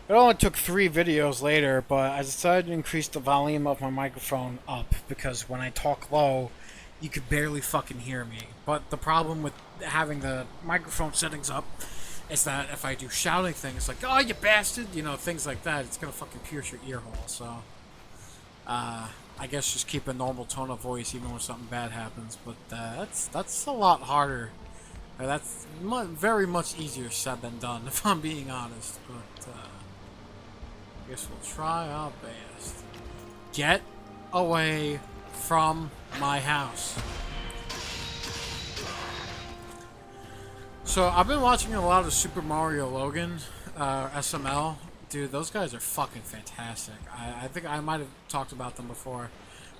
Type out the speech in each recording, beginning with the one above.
It only took 3 videos later, but I decided to increase the volume of my microphone up because when I talk low, you could barely fucking hear me. But the problem with having the microphone settings up is that if I do shouting things like "Oh, you bastard," things like that, it's gonna fucking pierce your ear hole. So, I guess just keep a normal tone of voice even when something bad happens. But that's a lot harder. That's very much easier said than done, if I'm being honest. But I guess we'll try our best. Get away from my house. So I've been watching a lot of Super Mario Logan, SML. Dude, those guys are fucking fantastic. I think I might have talked about them before,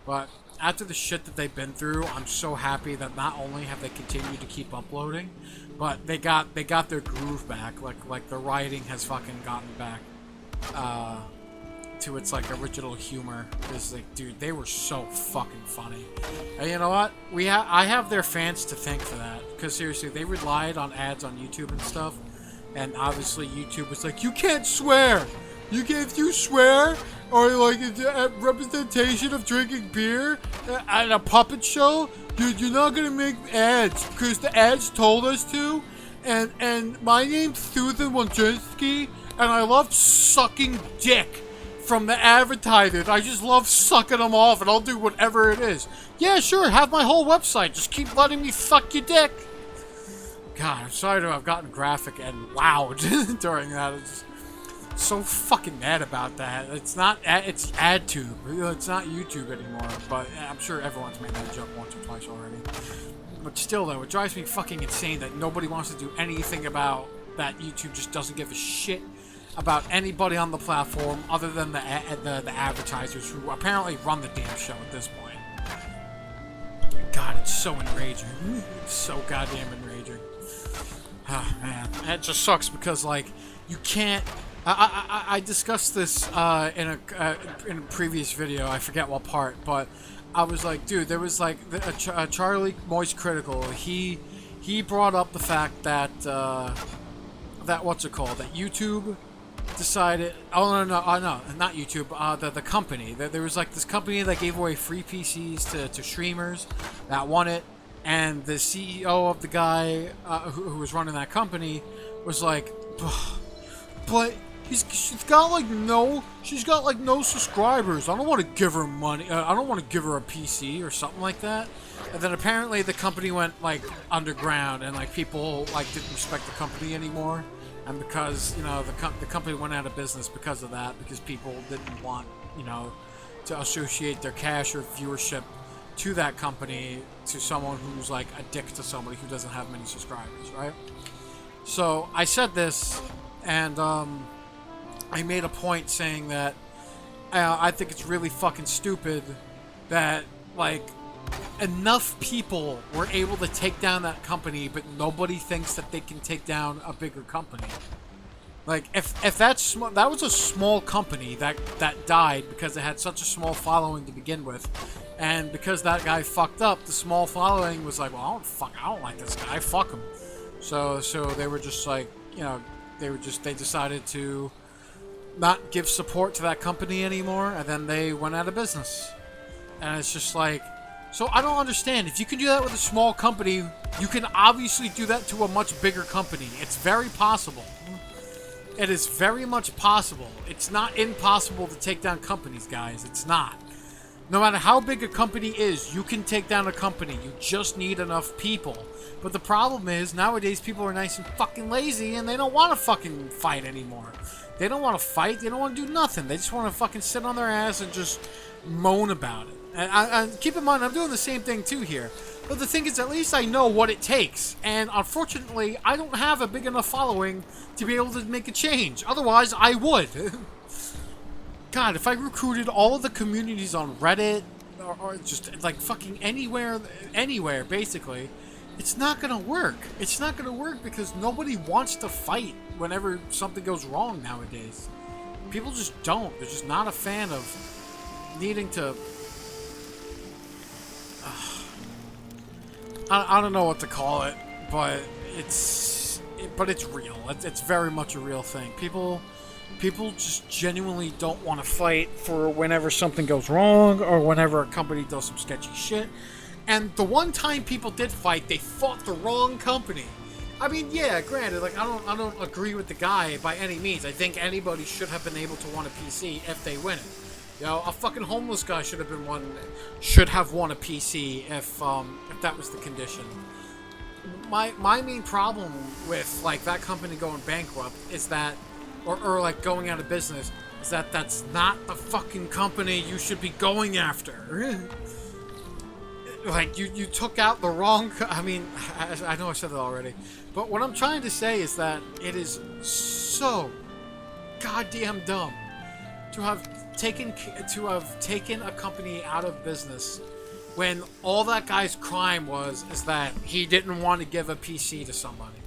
but after the shit that they've been through, I'm so happy that not only have they continued to keep uploading, but they got their groove back. Like the writing has fucking gotten back to its like original humor. Because like, dude, they were so fucking funny. And you know what? I have their fans to thank for that. Because seriously, they relied on ads on YouTube and stuff, and obviously YouTube was like, you can't swear. If you swear or like a representation of drinking beer at a puppet show, you're not gonna make ads because the ads told us to. And my name's Susan Wojcicki, and I love sucking dick from the advertisers. I just love sucking them off, and I'll do whatever it is. Yeah, sure, have my whole website. Just keep letting me suck your dick. God, I'm sorry to have gotten graphic and loud during that. It's just so fucking mad about that. It's not. It's AdTube. It's not YouTube anymore. But I'm sure everyone's made that joke once or twice already. But still, though, it drives me fucking insane that nobody wants to do anything about that. YouTube just doesn't give a shit about anybody on the platform other than the advertisers who apparently run the damn show at this point. God, it's so enraging. It's so goddamn enraging. Oh, man. It just sucks because, like, you can't... I discussed this in a previous video. I forget what part, but I was like, dude, there was, like, Charlie Moist Critical. He brought up the fact that, what's it called? That YouTube decided... Oh, no, not YouTube. The company. There was, like, this company that gave away free PCs to streamers that won it. And the CEO of the guy who was running that company was like, but she's got like no subscribers. I don't want to give her money. I don't want to give her a PC or something like that. And then apparently the company went like underground, and like people like didn't respect the company anymore. And because the company went out of business because of that, because people didn't want to associate their cash or viewership to that company to someone who's like a dick to somebody who doesn't have many subscribers, right? So I said this, and I made a point saying that I think it's really fucking stupid that like enough people were able to take down that company, but nobody thinks that they can take down a bigger company. Like if that was a small company that died because it had such a small following to begin with, and because that guy fucked up, the small following was like, well, I don't like this guy, fuck him. So they were just like, they decided to not give support to that company anymore, and then they went out of business. And it's just like, so I don't understand. If you can do that with a small company, you can obviously do that to a much bigger company. It's very possible. It is very much possible. It's not impossible to take down companies, guys. It's not. No matter how big a company is, you can take down a company. You just need enough people. But the problem is, nowadays people are nice and fucking lazy, and they don't want to fucking fight anymore. They don't want to fight. They don't want to do nothing. They just want to fucking sit on their ass and just moan about it. And keep in mind, I'm doing the same thing too here. But the thing is, at least I know what it takes. And unfortunately, I don't have a big enough following to be able to make a change. Otherwise, I would. God, if I recruited all of the communities on Reddit, or just like fucking anywhere, basically, it's not gonna work. It's not gonna work because nobody wants to fight whenever something goes wrong nowadays. People just don't. They're just not a fan of needing to... I don't know what to call it, but it's real. It's very much a real thing. People People just genuinely don't want to fight for whenever something goes wrong or whenever a company does some sketchy shit. And the one time people did fight, they fought the wrong company. I mean, yeah, granted, like I don't agree with the guy by any means. I think anybody should have been able to win a PC if they win it. You know, a fucking homeless guy should have won a PC if that was the condition. My main problem with like that company going bankrupt is that, or like going out of business, is that that's not the fucking company you should be going after. Like, you took out the wrong... I mean, I know I said that already. But what I'm trying to say is that it is so goddamn dumb to have taken a company out of business when all that guy's crime is that he didn't want to give a PC to somebody.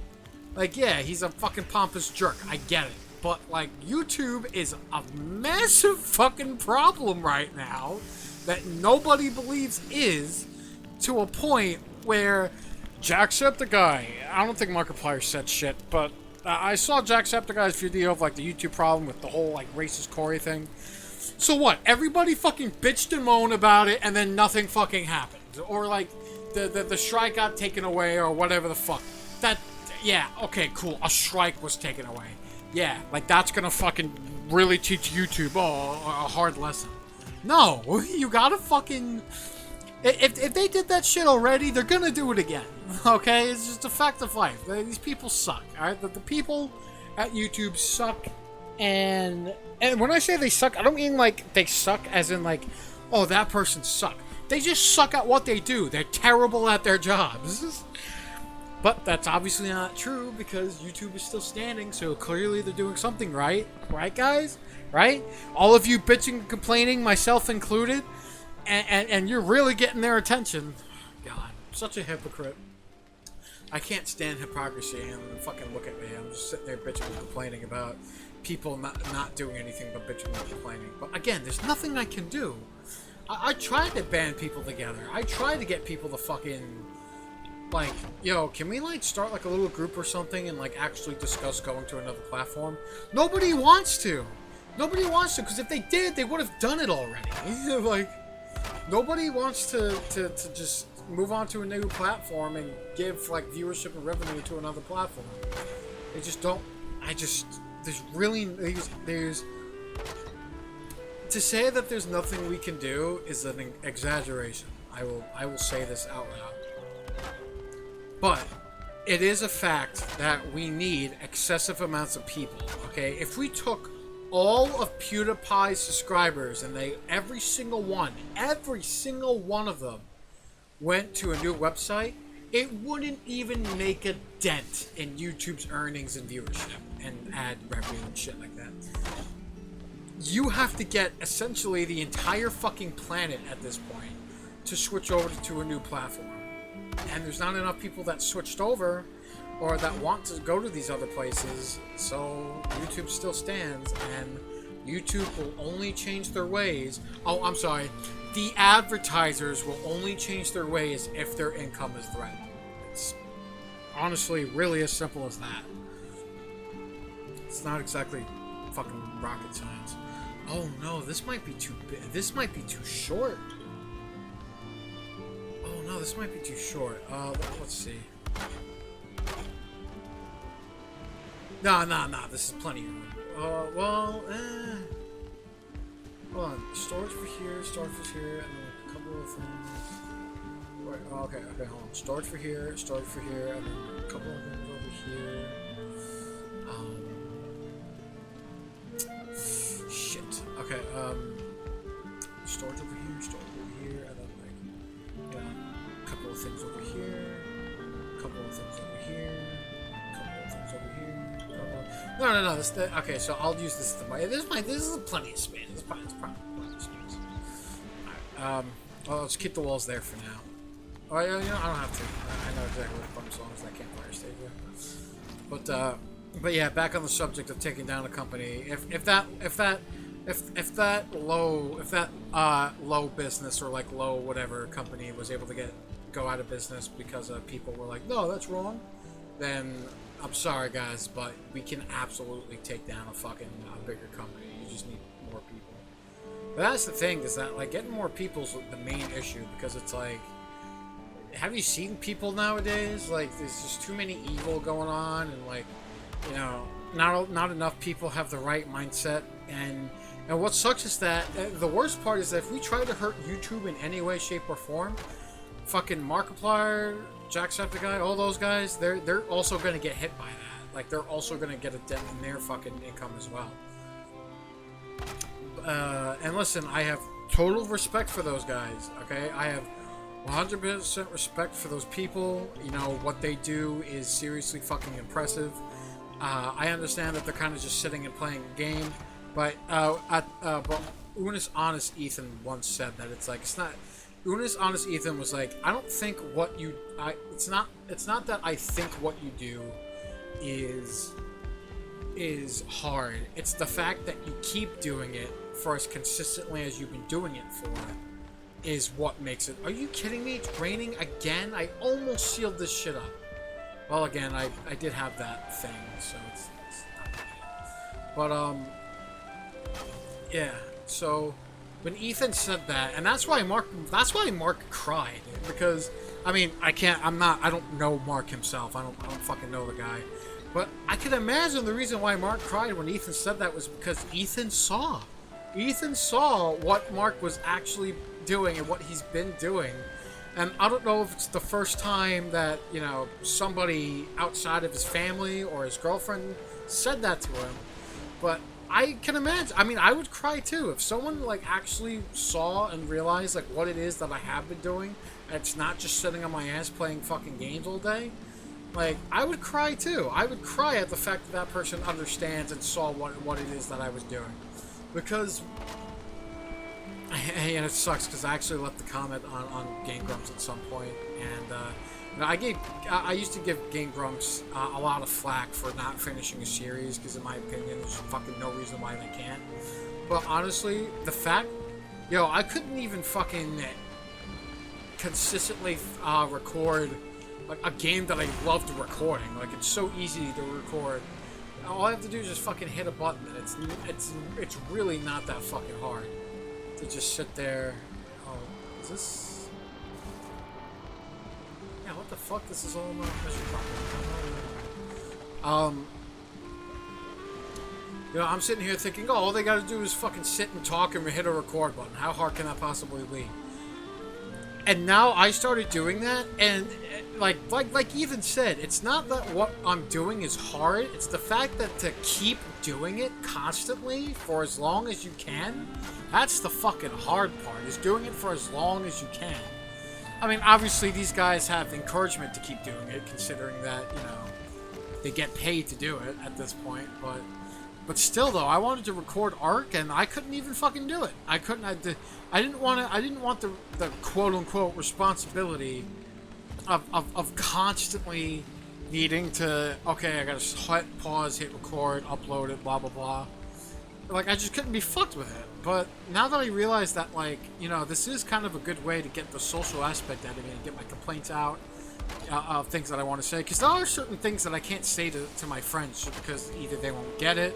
Like, yeah, he's a fucking pompous jerk. I get it. But, like, YouTube is a massive fucking problem right now that nobody believes is... to a point where Jacksepticeye, I don't think Markiplier said shit, but I saw Jacksepticeye's video of like the YouTube problem with the whole like racist Corey thing. So what? Everybody fucking bitched and moaned about it, and then nothing fucking happened, or like the strike got taken away, or whatever the fuck. That, yeah, okay, cool. A strike was taken away. Yeah, like that's gonna fucking really teach YouTube a hard lesson. No, you gotta fucking. If they did that shit already, they're gonna do it again. Okay? It's just a fact of life. These people suck, alright? The people at YouTube suck, and when I say they suck, I don't mean like they suck as in like, oh, that person sucked. They just suck at what they do. They're terrible at their jobs. But that's obviously not true because YouTube is still standing, so clearly they're doing something right. Right, guys? Right? All of you bitching and complaining, myself included. And you're really getting their attention. God, such a hypocrite. I can't stand hypocrisy, and fucking look at me. I'm just sitting there bitching and complaining about people not doing anything but bitching and complaining. But again, there's nothing I can do. I tried to band people together. I tried to get people to fucking... like, yo, can we like start like a little group or something and like actually discuss going to another platform? Nobody wants to. Nobody wants to, because if they did, they would have done it already. Like... nobody wants to just move on to a new platform and give like viewership and revenue to another platform. They just don't. There's to say that there's nothing we can do is an exaggeration. I will say this out loud. But it is a fact that we need excessive amounts of people. Okay, if we took all of PewDiePie's subscribers and every single one of them went to a new website, it wouldn't even make a dent in YouTube's earnings and viewership and ad revenue and shit like that. You have to get essentially the entire fucking planet at this point to switch over to a new platform. And there's not enough people that switched over or that want to go to these other places, so YouTube still stands, and YouTube will only change their ways. Oh, I'm sorry. The advertisers will only change their ways if their income is threatened. It's honestly really as simple as that. It's not exactly fucking rocket science. Oh no, this might be too big. This might be too short. Oh no, this might be too short. Let's see. No, this is plenty of room. Hold on. Storage for here, and then a couple of things. Right, okay, hold on. Storage for here, and then a couple of things over here. Shit. Okay, storage over here, and then like, yeah, a couple of things over here, a couple of things over here. No. Okay, so I'll use this. This is plenty of space. This is probably plenty of space. Alright. Well, let's keep the walls there for now. Oh, yeah, you know, I don't have to. I know exactly what to put as long as I can't fire stage there. But yeah, back on the subject of taking down a company. If that low business or like low whatever company was able to go out of business because people were like, no, that's wrong, then I'm sorry, guys, but we can absolutely take down a fucking bigger company. You just need more people. But that's the thing, is that, like, getting more people's the main issue, because it's like, have you seen people nowadays? Like, there's just too many evil going on, and, like, you know, not enough people have the right mindset. And what sucks is that the worst part is that if we try to hurt YouTube in any way, shape, or form, fucking Markiplier, Jacksepticeye, all those guys, they're also gonna get hit by that. Like, they're also gonna get a dent in their fucking income as well. And listen, I have total respect for those guys, okay? I have 100% respect for those people. You know, what they do is seriously fucking impressive. I understand that they're kind of just sitting and playing a game, but Unis Honest Ethan once said that it's like, it's not... Unis Honest Ethan was like, I don't think what you... it's not that I think what you do is hard. It's the fact that you keep doing it for as consistently as you've been doing it for is what makes it. Are you kidding me? It's raining again? I almost sealed this shit up. Well, again, I did have that thing, so it's not bad. But, yeah, so when Ethan said that, and that's why Mark cried, because, I mean, I don't know Mark himself. I don't fucking know the guy. But I can imagine the reason why Mark cried when Ethan said that was because Ethan saw what Mark was actually doing and what he's been doing. And I don't know if it's the first time that, you know, somebody outside of his family or his girlfriend said that to him, but I can imagine. I mean, I would cry too if someone, like, actually saw and realized, like, what it is that I have been doing. And it's not just sitting on my ass playing fucking games all day. Like, I would cry too. I would cry at the fact that that person understands and saw what it is that I was doing. Because, and it sucks because I actually left the comment on Game Grumps at some point, and you know, I used to give Game Grumps a lot of flack for not finishing a series because in my opinion there's fucking no reason why they can't. But honestly, the fact, yo, I couldn't even fucking consistently record like a game that I loved recording. Like, it's so easy to record. All I have to do is just fucking hit a button, and it's really not that fucking hard to just sit there. Oh, is this? Yeah, what the fuck? This is all my you know, I'm sitting here thinking, oh, all they gotta do is fucking sit and talk and hit a record button. How hard can that possibly be? And now I started doing that, and like Ethan said, it's not that what I'm doing is hard. It's the fact that to keep doing it constantly for as long as you can, that's the fucking hard part, is doing it for as long as you can. I mean, obviously these guys have encouragement to keep doing it, considering that, you know, they get paid to do it at this point, but still, though, I wanted to record Ark, and I couldn't even fucking do it. I couldn't. I didn't want the quote unquote responsibility of constantly needing to. Okay, I gotta pause, hit record, upload it, blah blah blah. Like, I just couldn't be fucked with it. But now that I realize that, like, you know, this is kind of a good way to get the social aspect out of me and get my complaints out. Of things that I want to say, because there are certain things that I can't say to my friends just because either they won't get it,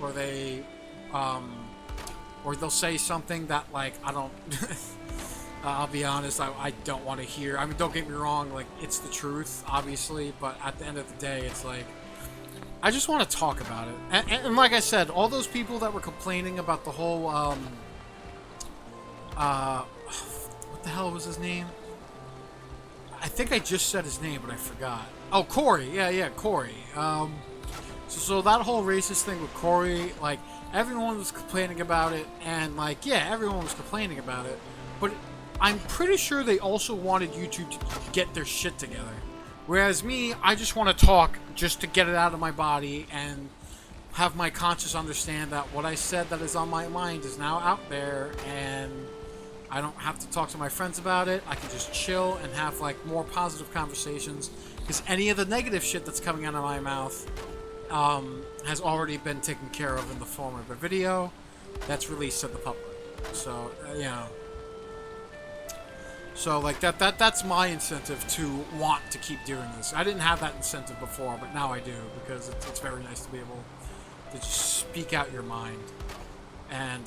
or or they'll say something that, like, I don't I'll be honest, I don't want to hear. I mean, don't get me wrong, like, it's the truth, obviously, but at the end of the day, it's like, I just want to talk about it. And like I said, all those people that were complaining about the whole what the hell was his name? I think I just said his name, but I forgot. Oh, Corey. Yeah, Corey. So that whole racist thing with Corey, like, everyone was complaining about it, and, like, yeah, everyone was complaining about it, but I'm pretty sure they also wanted YouTube to get their shit together. Whereas me, I just want to talk just to get it out of my body and have my conscious understand that what I said that is on my mind is now out there, and I don't have to talk to my friends about it. I can just chill and have, like, more positive conversations, because any of the negative shit that's coming out of my mouth has already been taken care of in the form of a video that's released to the public. So, you know, So like that's my incentive to want to keep doing this. I didn't have that incentive before, but now I do, because it's very nice to be able to just speak out your mind. And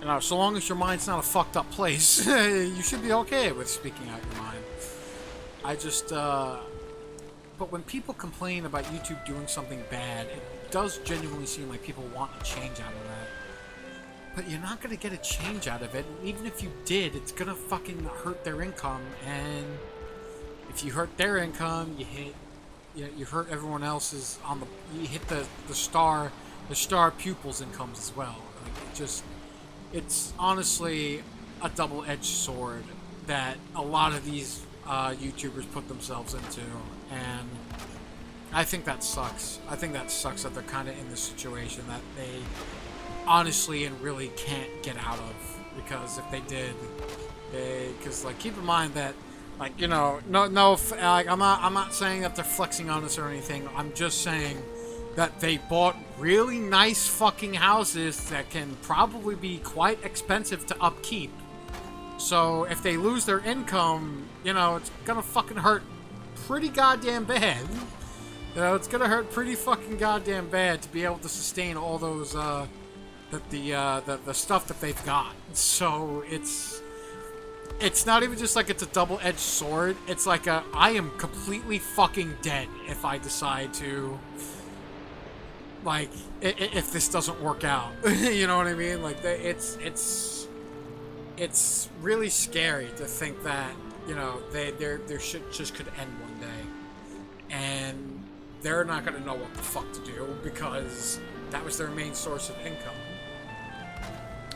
you know, so long as your mind's not a fucked up place, you should be okay with speaking out your mind. I just but when people complain about YouTube doing something bad, it does genuinely seem like people want a change out of that. But you're not gonna get a change out of it. And even if you did, it's gonna fucking hurt their income. And if you hurt their income, you hurt everyone else's on the. You hit the star pupils' incomes as well. Like it's honestly a double-edged sword that a lot of these YouTubers put themselves into, and I think that sucks. I think that sucks that they're kind of in this situation that they honestly and really can't get out of, because if they did, because like, keep in mind that, like, you know, like, I'm not saying that they're flexing on us or anything. I'm just saying that they bought really nice fucking houses that can probably be quite expensive to upkeep. So if they lose their income, you know, it's gonna fucking hurt pretty goddamn bad. You know, it's gonna hurt pretty fucking goddamn bad to be able to sustain all those the stuff that they've got. So it's not even just like it's a double-edged sword. It's like I am completely fucking dead if I decide to, like, if this doesn't work out. You know what I mean? Like, it's really scary to think that, you know, their shit just could end one day, and they're not gonna know what the fuck to do because that was their main source of income.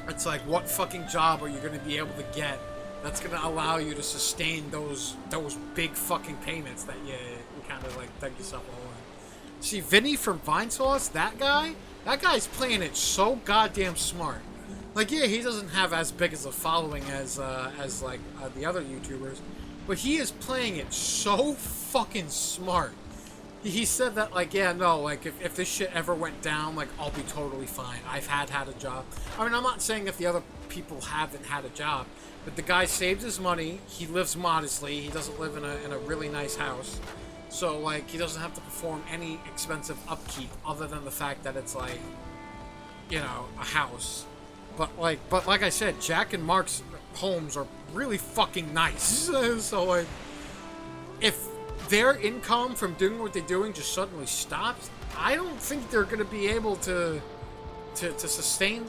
It's like, what fucking job are you gonna be able to get that's gonna allow you to sustain those big fucking payments that you kind of like dug yourself a hole in? See, Vinny from Vine Sauce, that guy's playing it so goddamn smart. Like, yeah, he doesn't have as big as a following as like the other YouTubers, but he is playing it so fucking smart. He said that, like, yeah, no, like, if this shit ever went down, like, I'll be totally fine. I've had a job. I mean, I'm not saying if the other people haven't had a job, but the guy saved his money. He lives modestly. He doesn't live in a really nice house. So, like, he doesn't have to perform any expensive upkeep other than the fact that it's, like, you know, a house. But like I said, Jack and Mark's homes are really fucking nice. So, like, if their income from doing what they're doing just suddenly stops, I don't think they're going to be able to sustain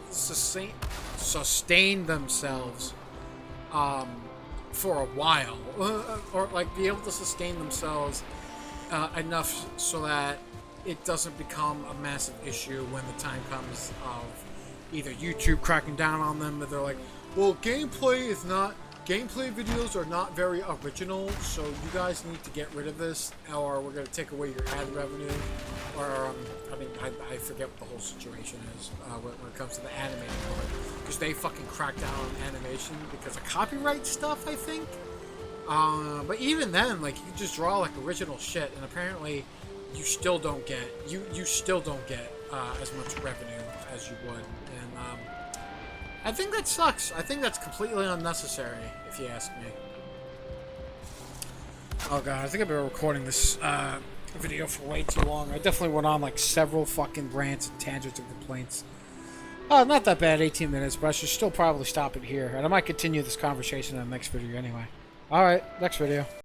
themselves for a while, or like be able to sustain themselves enough so that it doesn't become a massive issue when the time comes of either YouTube cracking down on them, or they're like, well, gameplay videos are not very original, so you guys need to get rid of this, or we're going to take away your ad revenue, or, I mean, I forget what the whole situation is when it comes to the animating part, because they fucking crack down on animation because of copyright stuff, I think. But even then, like, you can just draw, like, original shit, and apparently you still don't get, you still don't get as much revenue as you would, and, I think that sucks. I think that's completely unnecessary, if you ask me. Oh god, I think I've been recording this video for way too long. I definitely went on like several fucking rants and tangents and complaints. Not that bad, 18 minutes, but I should still probably stop it here. And I might continue this conversation in the next video anyway. Alright, next video.